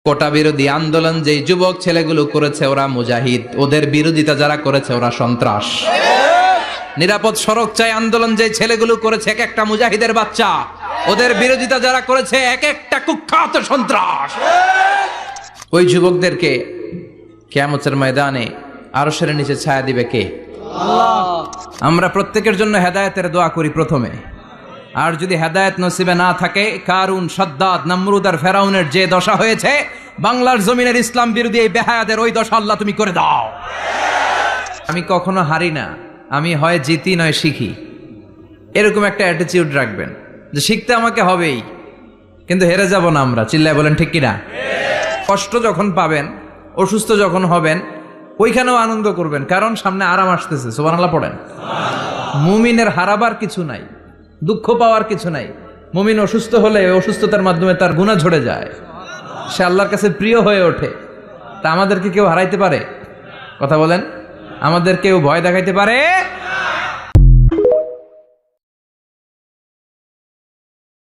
কোটা বিরোধী আন্দোলন যেই যুবক ছেলেগুলো করেছে ওরা মুজাহিদ, ওদের বিরোধিতা যারা করেছে ওরা সন্ত্রাস। নিরাপদ সড়ক চাই আন্দোলন যে ছেলেগুলো করেছে এক একটা মুজাহিদের বাচ্চা, ওদের বিরোধিতা যারা করেছে এক একটা কুখ্যাত সন্ত্রাস। ওই যুবকদেরকে কিয়ামতের ময়দানে আরশের নিচে ছায়া দিবে কে? আল্লাহ। আমরা প্রত্যেকের জন্য হেদায়েতের দোয়া করি প্রথমে। আর যদি হেদায়েত নসিবে না থাকে, কারুন, সাদ্দাদ, নমরুদ আর ফেরাউনের যে দশা হয়েছে, বাংলার জমিনের ইসলাম বিরোধী এই বেহায়াদের ওই দশা আল্লাহ তুমি করে দাও। আমি কখনো হারি না, আমি হয় জিতি নয় শিখি, এরকম একটা অ্যাটিটিউড রাখবেন যে শিখতে আমাকে হবেই, কিন্তু হেরে যাব না আমরা। চিল্লায় বলেন ঠিক কিনা? কষ্ট যখন পাবেন, অসুস্থ যখন হবেন, ওইখানেও আনন্দ করবেন, কারণ সামনে আরাম আসতেছে। সুবহানাল্লাহ পড়েন। মুমিনের হারাবার কিছু নাই, দুঃখ পাওয়ার কিছু নাই। মুমিন অসুস্থ হলে অসুস্থতার মাধ্যমে তার গুনাহ ঝরে যায়, সে আল্লাহর কাছে প্রিয় হয়ে ওঠে। তা আমাদেরকে কেউ হারাইতে পারে? কথা বলেন, আমাদের কেউ ভয় দেখাইতে পারে?